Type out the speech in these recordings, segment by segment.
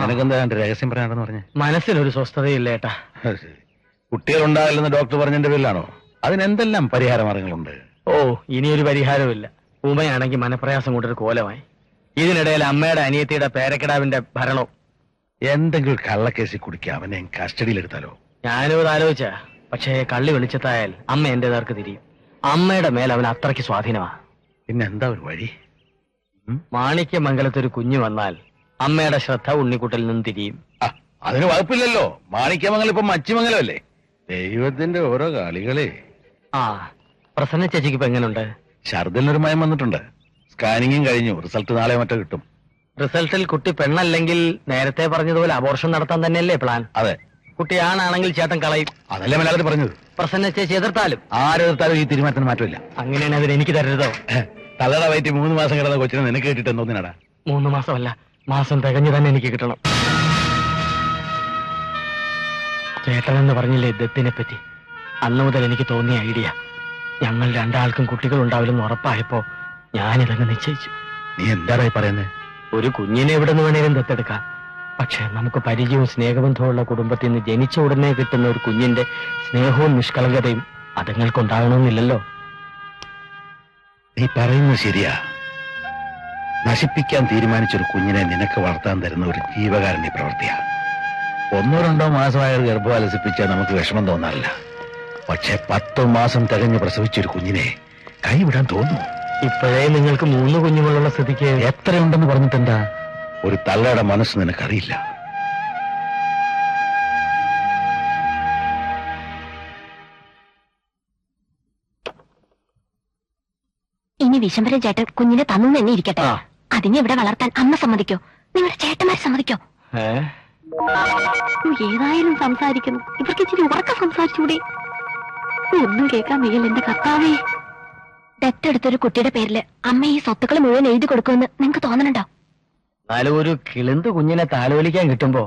നിനക്കെന്താ രഹസ്യം പറയാണെന്ന് പറഞ്ഞേ? മനസ്സിനൊരു സ്വസ്ഥതയില്ല ഏട്ടാ. കുട്ടികളുണ്ടാകില്ലെന്ന് ഡോക്ടർ പറഞ്ഞതിന്റെ പേരിലാണോ? അതിനെന്തെല്ലാം പരിഹാര മാർഗങ്ങളുണ്ട്. ഓ, ഇനിയൊരു പരിഹാരമില്ല. ഉമയാണെങ്കിൽ മനപ്രയാസം കൊണ്ടൊരു കോലമായി. ഇതിനിടയിൽ അമ്മയുടെ അനിയത്തിയുടെ പേരക്കിടാവിന്റെ ഭരണവും. എന്തെങ്കിലും കള്ളക്കേസിൽ കുടിക്കുക അവനെ കസ്റ്റഡിയിലെടുത്താലോ? ഞാനും അത് ആലോചിച്ച, പക്ഷേ കള്ളി വെളിച്ചത്തായാൽ അമ്മ എന്റെ നേർക്ക് തിരിയും. അമ്മയുടെ മേൽ അവൻ അത്രയ്ക്ക് സ്വാധീനമാ. പിന്നെ എന്താ ഒരു വഴി? മാണിക്യമംഗലത്തൊരു കുഞ്ഞു വന്നാൽ അമ്മയുടെ ശ്രദ്ധ ഉണ്ണിക്കുട്ടലിൽ നിന്ന് തിരിയും. അതിന് വകുപ്പില്ലല്ലോ. മാണിക്യമംഗലം ഇപ്പൊ മച്ചിമംഗലമല്ലേ? ദൈവത്തിന്റെ ഓരോ കളികളെ. പ്രസന്ന ചേച്ചിക്ക് ഇപ്പൊ എങ്ങനെയുണ്ട്? ഛർദിനൊരു മയം വന്നിട്ടുണ്ട്. സ്കാനിങ്ങും കഴിഞ്ഞു. റിസൾട്ട് നാളെ മറ്റോ കിട്ടും. റിസൾട്ടിൽ കുട്ടി പെണ്ണല്ലെങ്കിൽ നേരത്തെ പറഞ്ഞതുപോലെ അബോർഷൻ നടത്താൻ തന്നെയല്ലേ പ്ലാൻ? അതെ. കുട്ടി ആണാണെങ്കിൽ ചേട്ടൻ കളയും. അതല്ലേ മലയാളത്തിൽ പറഞ്ഞത്. പ്രസന്ന ചേച്ചി എതിർത്താലും ആരെതിർത്താലും ഈ തീരുമാനത്തിന് മാറ്റമില്ല. അങ്ങനെയാണ് അതിന് എനിക്ക് തരരുതോ? തള്ളയുടെ വയറ്റി 3 മാസം കിടന്ന കൊച്ചിനെ നിനക്ക് കേട്ടിട്ട് എന്തോന്നിനാടാ? 3 മാസമല്ല, മാസം തികഞ്ഞു തന്നെ എനിക്ക് കിട്ടണം. ചേട്ടനെന്ന് പറഞ്ഞില്ലേ ദത്തിനെ പറ്റി? അന്നു മുതൽ എനിക്ക് തോന്നിയ ഐഡിയ. ഞങ്ങൾ രണ്ടാൾക്കും കുട്ടികൾ ഉണ്ടാവില്ലെന്ന് ഉറപ്പായപ്പോ ഞാനിതങ്ങ് നിശ്ചയിച്ചു. നീ എന്താടാ പറയുന്നത്? ഒരു കുഞ്ഞിനെ എവിടെ നിന്ന് വേണേലും ദത്തെടുക്കാം. പക്ഷെ നമുക്ക് പരിചയവും സ്നേഹബന്ധവുമുള്ള കുടുംബത്തിൽ നിന്ന് ജനിച്ച ഉടനെ കിട്ടുന്ന ഒരു കുഞ്ഞിന്റെ സ്നേഹവും നിഷ്കളങ്കതയും അതുങ്ങൾക്കുണ്ടാകണമെന്നില്ലല്ലോ. നീ പറയുന്നത് ശരിയാ. നശിപ്പിക്കാൻ തീരുമാനിച്ചൊരു കുഞ്ഞിനെ നിനക്ക് വളർത്താൻ തരുന്ന ഒരു ജീവകാരുണ്യ പ്രവൃത്തിയാ. 1 or 2 മാസമായ ഒരു ഗർഭം അലസിപ്പിച്ചാൽ നമുക്ക് വിഷമം തോന്നാറില്ല. പക്ഷെ 10 മാസം തികഞ്ഞ് പ്രസവിച്ചൊരു കുഞ്ഞിനെ കൈവിടാൻ തോന്നുന്നു. ഇപ്പോഴേ നിങ്ങൾക്ക് 3 കുഞ്ഞുങ്ങളുള്ള സ്ഥിതിക്ക് എത്രയുണ്ടെന്ന് പറഞ്ഞിട്ടെന്താ? ഒരു തള്ളയുടെ മനസ്സ് നിനക്കറിയില്ല. ഇനി വിശംബരം ചേട്ടൻ കുഞ്ഞിനെ തന്നു തന്നെ ഇരിക്കട്ടെ. അതിനെ ഇവിടെ വളർത്താൻ അമ്മ സമ്മതിക്കോ? നിങ്ങളുടെ ചേട്ടന്മാർ സമ്മതിക്കോ? ഏതായാലും സംസാരിക്കുന്നു. ഇവർക്ക് ഇച്ചിരി ഉറക്കം സംസാരിച്ചൂടെ? ഒന്നും കേൾക്കാൻ വയ്യല്ല എന്റെ കർത്താവേ. ദത്തെടുത്തൊരു കുട്ടിയുടെ പേരില് അമ്മ ഈ സ്വത്തുക്കൾ മുഴുവൻ എഴുതി കൊടുക്കുമെന്ന് നിങ്ങക്ക് തോന്നണുണ്ടോ? എന്നാലും ഒരു കിളിന്ത് കുഞ്ഞിനെ താലോലിക്കാൻ കിട്ടുമ്പോ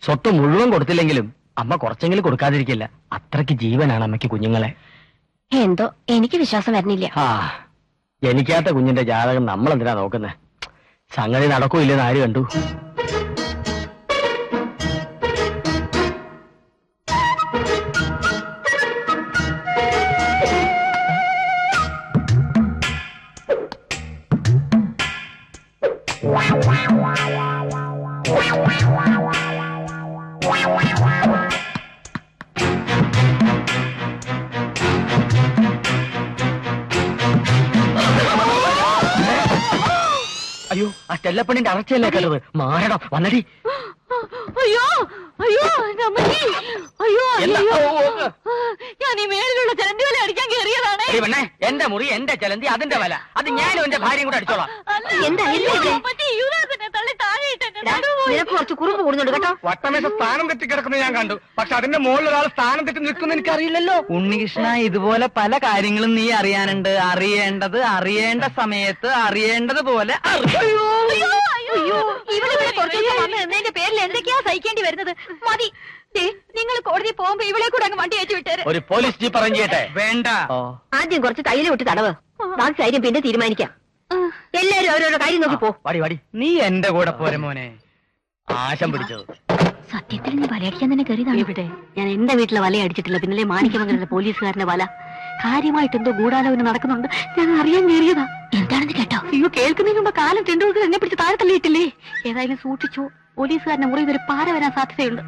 സ്വത്ത് മുഴുവൻ കൊടുത്തില്ലെങ്കിലും അമ്മ കുറച്ചെങ്കിലും കൊടുക്കാതിരിക്കില്ല. അത്രയ്ക്ക് ജീവനാണ് അമ്മയ്ക്ക് കുഞ്ഞുങ്ങളെ. എന്തോ എനിക്ക് വിശ്വാസം വരുന്നില്ല. ജനിക്കാത്ത കുഞ്ഞിന്റെ ജാതകം നമ്മൾ എന്തിനാ നോക്കുന്നത്? സംഗതി നടക്കൂല്ലെന്ന് ആര് കണ്ടു? അയ്യോ, ആ സ്റ്റെല്ലപ്പണിന്റെ അറച്ചല്ലേ കണ്ടത്? മാറണം, വന്നടി. അയ്യോ അയ്യോ അയ്യോ ഞാൻ ഈ മേളിലുള്ള ചലന്തി വല അടിക്കാൻ കയറിയതാണ്. എന്റെ മുറി എന്റെ ചലന്തി അതിന്റെ വല. അത് ഞാനും എന്റെ ഭാര്യയും കൂടെ അടിച്ചോളാം. കുറച്ച് കുറുമ്പ് കൂടുന്നുണ്ട് കേട്ടോ. വട്ടമേശ സ്ഥാനം തെറ്റി കിടക്കുന്നത് ഞാൻ കണ്ടു. പക്ഷെ അതിന്റെ മുകളിൽ ഒരാൾ സ്ഥാനം തെറ്റി നിൽക്കുന്ന എനിക്കറിയില്ലല്ലോ. ഉണ്ണികൃഷ്ണ, ഇതുപോലെ പല കാര്യങ്ങളും നീ അറിയാനുണ്ട്. അറിയേണ്ട സമയത്ത് അറിയേണ്ടതുപോലെ. എന്നതിന്റെ പേരിൽ എന്തൊക്കെയാ സഹിക്കേണ്ടി വരുന്നത്? മതി, നിങ്ങൾ കോടതി പോകുമ്പോ ഇവളെ കൂടെ അങ്ങ് വണ്ടി വെച്ച് വിട്ടേര്. ഒരു പോലീസ് ജീപ്പ് അറേഞ്ച് ചെയ്യട്ടെ? വേണ്ട, ആദ്യം കുറച്ച് തൈര് വിട്ട് തടവ്. ബാക്കി കാര്യം പിന്നെ തീരുമാനിക്കാം. എല്ലാരും അവരവരുടെ കാര്യം നോക്കി പോ. വാടി, നീ എന്റെ കൂടെ പോരെ മോനെ. ആശം പിടിച്ചത്. സത്യത്തിൽ നീ വലയടിക്കാൻ തന്നെ കയറിയതാണ്. ഇവിടെ ഞാൻ എന്റെ വീട്ടിലെ വല അടിച്ചിട്ടില്ല. പിന്നല്ലേ മാണിക്യമംഗലത്തെ പോലീസുകാരന്റെ വല. കാര്യമായിട്ട് എന്തോ ഗൂഢാലോചന നടക്കുന്നുണ്ട്. ഞാൻ അറിയാൻ കയറിയതാ. എന്താണെന്ന് കേട്ടോ? അയ്യോ, കേൾക്കുന്നതിന് മുമ്പ് കാലം ടെണ്ടുകൾക്ക് എന്നെ പിടിച്ച് താഴെ തള്ളിയിട്ടില്ലേ? ഏതായാലും സൂക്ഷിച്ചു. പോലീസുകാരന്റെ മുറി ഇതൊരു പാര വരാൻ സാധ്യതയുണ്ട്.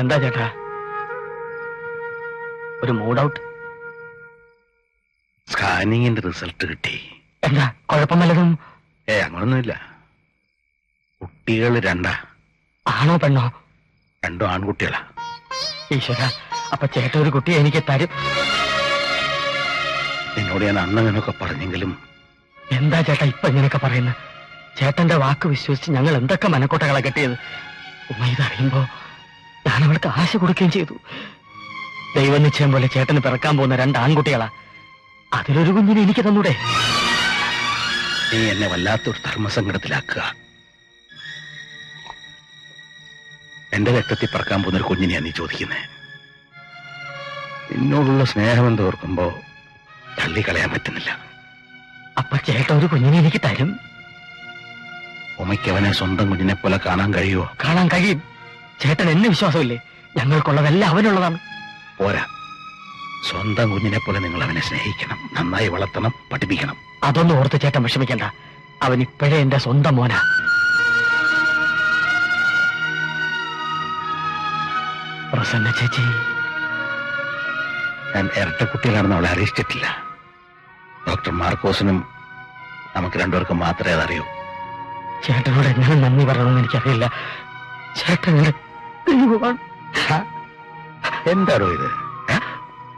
എന്താ ചേട്ടാ ഒരു മൂഡ് ഔട്ട്? സ്കാനിങ്ങിന്റെ റിസൾട്ട് കിട്ടി. എന്താ കുഴപ്പം വല്ലതും? അങ്ങനൊന്നുമില്ല. കുട്ടികൾ 2. ആണോ പെണ്ണോ? 2 ആൺകുട്ടികളാ. ഈശ്വര, അപ്പൊ ചേട്ടൻ ഒരു കുട്ടിയെ എനിക്ക് തരും. നിന്നോട് ഞാൻ അന്നങ്ങനൊക്കെ പറഞ്ഞെങ്കിലും. എന്താ ചേട്ടാ ഇപ്പൊ ഇങ്ങനെയൊക്കെ പറയുന്നത്? ചേട്ടന്റെ വാക്ക് വിശ്വസിച്ച് ഞങ്ങൾ എന്തൊക്കെ മനക്കോട്ടകളെ കെട്ടിയത്. ഉമ്മ ഇതറിയുമ്പോ ഞാൻ അവൾക്ക് ആശ കൊടുക്കുകയും ചെയ്തു. ദൈവനിശ്ചയം പോലെ ചേട്ടന് പിറക്കാൻ പോകുന്ന 2 ആൺകുട്ടികളാ. അതിലൊരു കുഞ്ഞിനെ എനിക്ക് തന്നൂടെ? നീ എന്നെ വല്ലാത്തൊരു ധർമ്മസങ്കടത്തിലാക്കുക. എന്റെ രക്തത്തിൽ പറക്കാൻ പോകുന്ന ഒരു കുഞ്ഞിനെയാ നീ ചോദിക്കുന്നേ. എന്നോടുള്ള സ്നേഹം ഓർക്കുമ്പോ തള്ളിക്കളയാൻ പറ്റുന്നില്ല. അപ്പൊ ചേട്ടൻ ഒരു കുഞ്ഞിനെ എനിക്ക് തരും? ഉമ്മയ്ക്ക് അവനെ സ്വന്തം കുഞ്ഞിനെ പോലെ കാണാൻ കഴിയുമോ? കാണാൻ കഴിയും. ചേട്ടൻ എന്നെ വിശ്വാസമില്ലേ? ഞങ്ങൾക്കുള്ളതെല്ലാം അവനുള്ളതാണ്. പോരാ, സ്വന്തം കുഞ്ഞിനെ പോലെ നിങ്ങൾ അവനെ സ്നേഹിക്കണം, നന്നായി വളർത്തണം, പഠിപ്പിക്കണം. അതൊന്നും ഓർത്ത് ചേട്ടൻ വിഷമിക്കണ്ട. അവൻ ഇപ്പോഴേ എന്റെ സ്വന്തം മോനാ. പ്രസന്ന ചേച്ചി, ഞാൻ ഇരട്ട കുട്ടികളാണെന്ന് അവളെ അറിയിച്ചിട്ടില്ല. ഡോക്ടർ മാർക്കോസിനും നമുക്ക് രണ്ടുപേർക്കും മാത്രമേ അതറിയൂ. ചേട്ടനോട് എങ്ങനെ നന്ദി പറയണമെന്ന് എനിക്കറിയില്ല. ചേട്ടനോട് എന്താണോ ഇത്?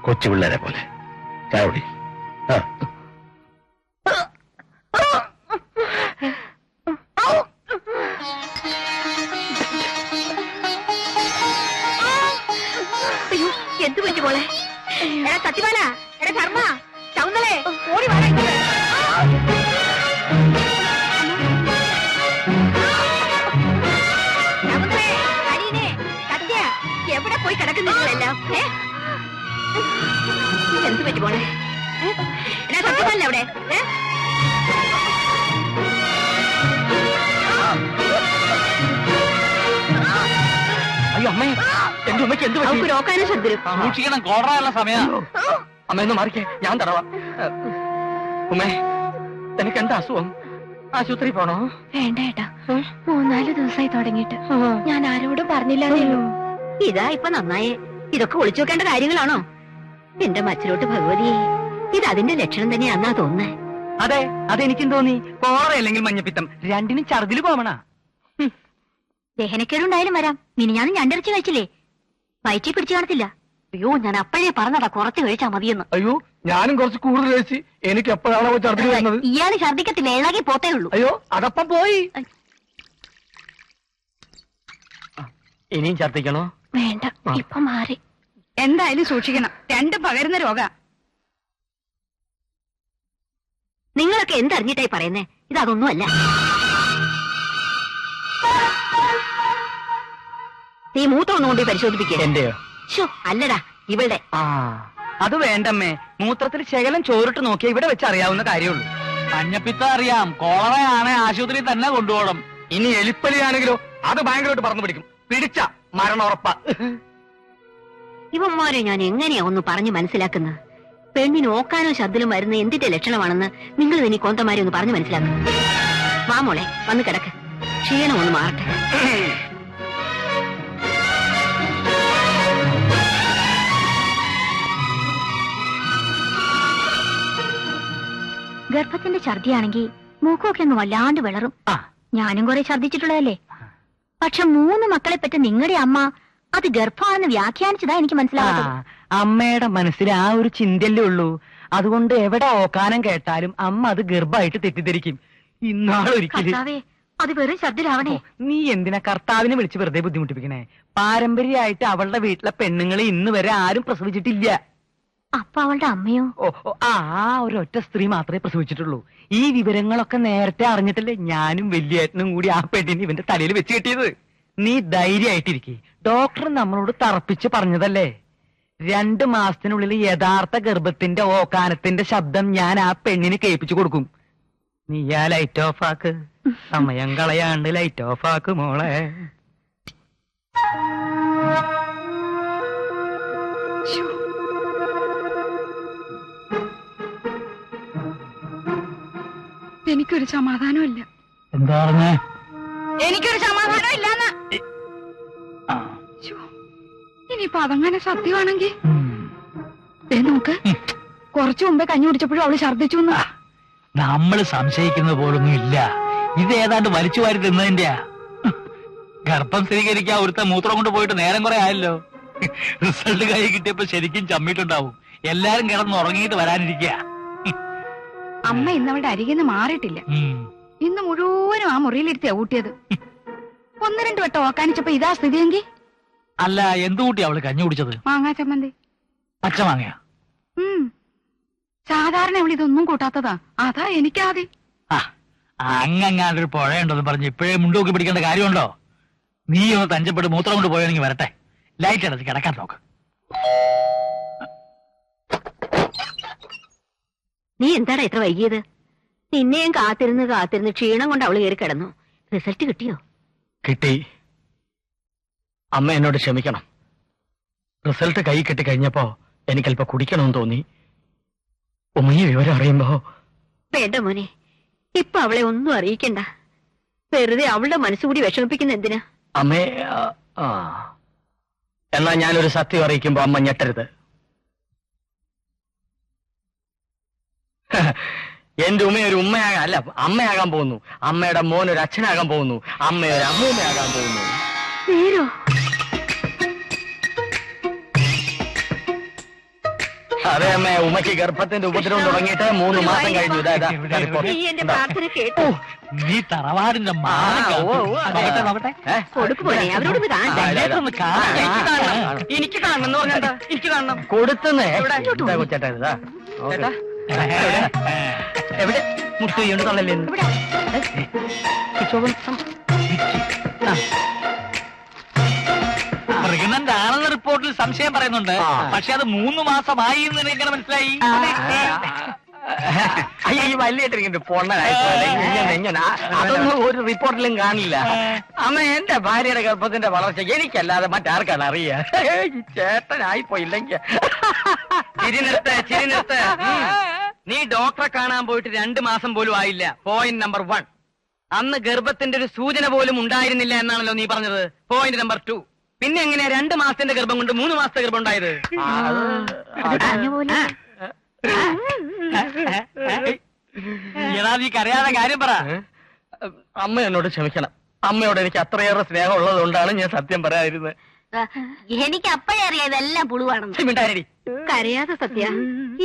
കൊച്ചു പിള്ളേരെ പോലെ ചാവടി. അയ്യോ, എന്ത് പറ്റി പോലെ? എടാ സത്യമാല, എടാ ധർമ്മ, ചൗന്നലേ, ഓടി വാടാ. എവിടെ പോയി കിടക്കുന്നില്ലെല്ലാം? എന്ത് പറ്റി പോണേ? എന്നാ സത്യമല്ല അവിടെ? അയ്യോ അമ്മേ, എന്റെ ഉമ്മയ്ക്ക് എന്ത് പറ്റി? നോക്കാനും ശബ്ദം സൂക്ഷിക്കണം, കോടറാനുള്ള സമയ. അമ്മയൊന്ന് മാറിക്കേ, ഞാൻ തടവാ. ഉമ്മേ, എനിക്ക് എന്താ അസുഖം? ആശുപത്രി പോണോ? വേണ്ട ഏട്ടാ, 3-4 ദിവസമായി തുടങ്ങിയിട്ട്. ഞാൻ ആരോടും പറഞ്ഞില്ലാന്നേ ഉള്ളൂ. ഇതാ ഇപ്പൊ നന്നായേ. ഇതൊക്കെ ഒളിച്ചു വെക്കേണ്ട കാര്യങ്ങളാണോ? എന്റെ മച്ചിലോട്ട് ഭഗവതിയെ, ഇത് അതിന്റെ ലക്ഷണം തന്നെയാന്നാ തോന്നുന്നേ. അതെ, അതെനിക്കും തോന്നി. കോളറ അല്ലെങ്കിൽ മഞ്ഞപ്പിത്തം, രണ്ടിനും ഛർദില് പോവണ. ദഹനക്കേടുണ്ടായാലും വരാം. മിനിഞ്ഞാന്ന് ഞണ്ടിറച്ചി കഴിച്ചില്ലേ? വയറ്റിൽ പിടിച്ചു കാണത്തില്ല. അയ്യോ, ഞാൻ അപ്പോഴേ പറഞ്ഞതാ കുറച്ച് കഴിച്ചാ മതിയെന്ന്. അയ്യോ, ഞാനും കുറച്ച് കൂടുതൽ കഴിച്ച്. എനിക്ക് എപ്പോഴാണോ ഛർദിൽ വരുന്നത്? ഇയാള് ഛർദിക്കത്തില്ല, ഇളകി പോത്തേ ഉള്ളൂ. അയ്യോ, അതപ്പം പോയി. ഇനിയും ഛർദിക്കണോ? വേണ്ട, ഇപ്പൊ മാറി. എന്തായാലും സൂക്ഷിക്കണം, രണ്ടും പകരുന്ന രോഗ. നിങ്ങളൊക്കെ എന്തറിഞ്ഞിട്ടായി പറയുന്നേ? ഇതൊന്നുമല്ല. നീ മൂത്രമൊന്നും കൊണ്ട് പരിശോധിപ്പിക്കേ? എന്റെയോ? അല്ലടാ, ഇവളുടെ. അത് വേണ്ടമ്മേ, മൂത്രത്തിൽ ശകലം ചോറിട്ട് നോക്കിയാൽ ഇവിടെ വെച്ച് അറിയാവുന്ന കാര്യമുള്ളൂ. മഞ്ഞപ്പിത്തം അറിയാം, കോളറയാണ് ആശുപത്രിയിൽ തന്നെ കൊണ്ടുപോകണം. ഇനി എലിപ്പലിയാണെങ്കിലോ അത് ഭയങ്കരമായിട്ട് പറന്നു പിടിക്കും. പിടിച്ച മരണം ഉറപ്പാ. ഇവന്മാരെ ഞാൻ എങ്ങനെയാ ഒന്ന് പറഞ്ഞു മനസ്സിലാക്കുന്നത്? പെണ്ണിന് ഓക്കാനോ ശബ്ദത്തിലും വരുന്ന എന്തിന്റെ ലക്ഷണമാണെന്ന് നിങ്ങൾ ഇനി കോന്തമാരെ ഒന്ന് പറഞ്ഞു മനസ്സിലാക്കും. വാ മോളെ, വന്ന് കിടക്ക്, ക്ഷീണം ഒന്ന് മാറട്ടെ. ഗർഭത്തിന്റെ ഛർദിയാണെങ്കിൽ മൂക്കൊക്കെ അങ്ങ് വല്ലാണ്ട് വിളറും. ഞാനും കുറെ ഛർദിച്ചിട്ടുള്ളതല്ലേ. പക്ഷെ 3 മക്കളെ പറ്റി നിങ്ങളുടെ അമ്മ അത് ഗർഭമാണെന്ന് വ്യാഖ്യാനിച്ചതാ എനിക്ക് മനസ്സിലാവാത്തത്. അമ്മയുടെ മനസ്സിൽ ആ ഒരു ചിന്തയല്ലേ ഉള്ളൂ. അതുകൊണ്ട് എവിടെ ഓക്കാനം കേട്ടാലും അമ്മ അത് ഗർഭമായിട്ട് തെറ്റിദ്ധരിക്കും. ഇന്നാളൊരിക്കലും അത് വെറും ഛർദിലാവണേ. നീ എന്തിനാ കർത്താവിനെ വിളിച്ച് വെറുതെ ബുദ്ധിമുട്ടിപ്പിക്കണേ? പാരമ്പര്യമായിട്ട് അവളുടെ വീട്ടിലെ പെണ്ണുങ്ങളെ ഇന്ന് വരെ ആരും പ്രസവിച്ചിട്ടില്ല. അപ്പൊ അവളുടെ അമ്മയോ? ഒരൊറ്റ സ്ത്രീ മാത്രമേ പ്രസവിച്ചിട്ടുള്ളൂ. ഈ വിവരങ്ങളൊക്കെ നേരത്തെ അറിഞ്ഞിട്ടല്ലേ ഞാനും വലിയേട്ടനും കൂടി ആ പെണ്ണിന് ഇവന്റെ തലയിൽ വെച്ച് കെട്ടിയത്. നീ ധൈര്യമായിട്ടിരിക്കെ. ഡോക്ടർ നമ്മളോട് തറപ്പിച്ച് പറഞ്ഞതല്ലേ, 2 മാസത്തിനുള്ളിൽ യഥാർത്ഥ ഗർഭത്തിന്റെ ഓക്കാനത്തിന്റെ ശബ്ദം ഞാൻ ആ പെണ്ണിന് കേൾപ്പിച്ചു കൊടുക്കും. നീ ആ ലൈറ്റ് ഓഫ് ആക്ക്, സമയം കളയാണ്ട് ലൈറ്റ് ഓഫ് ആക്ക് മോളെ. എനിക്കൊരു സമാധാനമില്ല. എന്താ പറഞ്ഞേ? എനിക്കൊരു സമാധാനം ഇല്ലാന്ന്. ഇനിയിപ്പൊ അതങ്ങനെ സത്യമാണെങ്കിൽ നോക്ക്, കുറച്ചു മുമ്പേ കഞ്ഞി കുടിച്ചപ്പോഴും അവള് ഛർദ്ദിച്ചു. നമ്മൾ സംശയിക്കുന്നത് പോലൊന്നും ഇല്ല. ഇത് ഏതാണ്ട് വലിച്ചു വാരി തിന്നതിന്റെയാ. ഗർഭം സ്ഥിരീകരിക്കാൻ ഒരുത്ത മൂത്രം കൊണ്ട് പോയിട്ട് നേരം കുറെ ആയല്ലോ. റിസൾട്ട് കൈ കിട്ടിയപ്പോ ശരിക്കും ചമ്മിട്ടുണ്ടാവും. എല്ലാരും കിടന്ന് ഉറങ്ങിയിട്ട് വരാനിരിക്കുക. അമ്മ ഇന്നവളുടെ അരികിന്ന് മാറിയിട്ടില്ല. ഇന്ന് മുഴുവനും ആ മുറിയിലിരുത്തിയാ ഊട്ടിയത്. 1-2 വട്ടം ഓക്കാനിച്ചപ്പോ ഇതാ സ്ഥിതിയെങ്കിൽ. അല്ല, എന്തു കൂട്ടി അവള് കഞ്ഞി കുടിച്ചത്? മാങ്ങാ ചമ്മന്തി. പച്ച മാങ്ങയാ? സാധാരണ അവൾ ഇതൊന്നും കൂട്ടാത്തതാ. അതാ എനിക്കാദ്യം. അങ്ങാണ്ടൊരു പുഴയുണ്ടെന്ന് പറഞ്ഞ് ഇപ്പോഴേ മുണ്ടൂക്കി പിടിക്കേണ്ട കാര്യമുണ്ടോ? നീ ഒന്ന് തഞ്ചപ്പെട്ട് മൂത്രം കൊണ്ട് പോയാണെങ്കിൽ വരട്ടെ. ലൈറ്റ് അടച്ച് കിടക്കാൻ നോക്ക്. നീ എന്താടാ ഇത്ര വൈകിയത്? നിന്നെയും കാത്തിരുന്ന് ക്ഷീണം കൊണ്ട് അവള് കയറി കിടന്നു. റിസൾട്ട് കിട്ടിയോ? കിട്ടി. അമ്മ എന്നോട് ക്ഷമിക്കണം. റിസൾട്ട് കൈ കിട്ടി കഴിഞ്ഞപ്പോ എനിക്കല്പ കുടിക്കണമെന്ന് തോന്നി. ഉമ്മയെ വിവരം അറിയുമ്പോ... വേണ്ട മോനെ, ഇപ്പൊ അവളെ ഒന്നും അറിയിക്കണ്ട. വെറുതെ അവളുടെ മനസ്സുകൂടി വിഷമിപ്പിക്കുന്ന എന്തിനാ? അമ്മേ, എന്നാ ഞാനൊരു സത്യം അറിയിക്കുമ്പോ അമ്മ ഞെട്ടരുത്. എന്റെ ഉമ്മ ഒരു ഉമ്മയാകാൻ അല്ല, അമ്മയാകാൻ പോകുന്നു. അമ്മയുടെ മോൻ ഒരു അച്ഛനാകാൻ പോകുന്നു. അമ്മ ഒരു അമ്മൂമ്മയാകാൻ പോകുന്നു. നേരോ? അതെ അമ്മേ, ഉമ്മയ്ക്ക് ഗർഭത്തിന്റെ ഉപദ്രവം തുടങ്ങിയിട്ട് 3 മാസം കഴിഞ്ഞു. നീ എന്റെ പ്രാർത്ഥന കേട്ടോ? നീ തറവാടിന്റെ നോക്കട്ടെ. കൊടുക്കുമോനെ, അവരോടൊന്ന് കാണണ്ടേ? എനിക്ക് കാണണം പറഞ്ഞാ എനിക്ക് കാണണം. കൊടുത്തുന്നേ കൊച്ചേട്ടാ. ഇതാ എവിടെ മുട്ട് ചെയ്യണ്ട് തള്ളല്ലേ? പ്രഗ്നന്റ് ആണെന്ന റിപ്പോർട്ടിൽ സംശയം പറയുന്നുണ്ട്. പക്ഷെ അത് 3 മാസമായി എന്ന് എനിക്ക് മനസ്സിലായി. അയ്യ, ഈ വലിയ പൊണ്ണനായിപ്പോലെ അതൊന്നും ഒരു റിപ്പോർട്ടിലും കാണില്ല. അമ്മ, എന്റെ ഭാര്യയുടെ ഗർഭത്തിന്റെ വളർച്ച എനിക്കല്ലാതെ മറ്റാർക്കാണ് അറിയാ. ചേട്ടനായിപ്പോയില്ലെങ്കിൽ ചിരി നിർത്ത്. നീ ഡോക്ടറെ കാണാൻ പോയിട്ട് 2 മാസം പോലും ആയില്ല. പോയിന്റ് നമ്പർ 1, അന്ന് ഗർഭത്തിന്റെ ഒരു സൂചന പോലും ഉണ്ടായിരുന്നില്ല എന്നാണല്ലോ നീ പറഞ്ഞത്. പോയിന്റ് നമ്പർ 2, പിന്നെ എങ്ങനെയാ 2 മാസത്തിന്റെ ഗർഭം കൊണ്ട് 3 മാസത്തെ ഗർഭം ഉണ്ടായത്? നീ കരയാതെ കാര്യം പറ. അമ്മ എന്നോട് ക്ഷമിക്കണം. അമ്മയോട് എനിക്ക് അത്രയേറെ സ്നേഹം ഉള്ളത് കൊണ്ടാണ് ഞാൻ സത്യം പറയാതിരുന്നത്. എനിക്ക് അപ്പഴേ അറിയാം ഇതെല്ലാം പുളുവാണെന്ന്. മിണ്ടാതിരി. കരയാതെ സത്യ,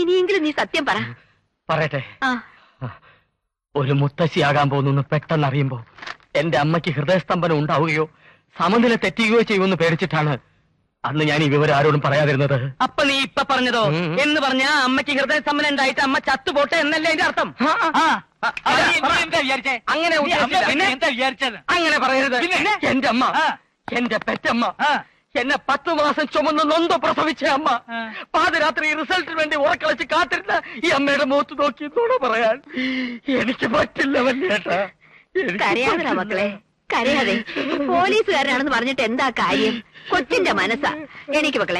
ഇനിയെങ്കിലും നീ സത്യം പറ. പറയട്ടെ. ഒരു മുത്തശ്ശിയാകാൻ പോകുന്നു പെട്ടെന്ന് അറിയുമ്പോ എന്റെ അമ്മയ്ക്ക് ഹൃദയസ്തംഭനം ഉണ്ടാവുകയോ സമനില തെറ്റുകയോ ചെയ്യുമെന്ന് പേടിച്ചിട്ടാണ് അന്ന് ഞാൻ ഈ വിവരം ആരോടും പറയാതിരുന്നത്. അപ്പൊ നീ ഇപ്പൊ പറഞ്ഞതോ എന്ന് പറഞ്ഞ അമ്മയ്ക്ക് ഹൃദയസ്തംഭനം ഉണ്ടായിട്ട് അമ്മ ചത്തുപോട്ടെ എന്നല്ലേ അതിന്റെ അർത്ഥം? അങ്ങനെ അങ്ങനെ പറയരുത്. എന്റെ അമ്മ, എന്റെ പെറ്റമ്മ, എന്നെ 10 മാസം ചുമന്ന് നൊന്ത് പ്രസവിച്ച അമ്മ, പാതിരാത്രി റിസൾട്ടിന് വേണ്ടി ഉറക്കളച്ച് കാത്തിരുന്ന ഈ അമ്മയുടെ മുഖത്ത് നോക്കി എന്നോട് പറയാൻ എനിക്ക് പറ്റില്ല. വല്യേട്ടാ, കരയാതെ മക്കളെ, കരയാതെ. പോലീസുകാരനാണെന്ന് പറഞ്ഞിട്ട് എന്താ കാര്യം? കൊച്ചിന്റെ മനസ്സാ. എനിക്ക് മക്കളെ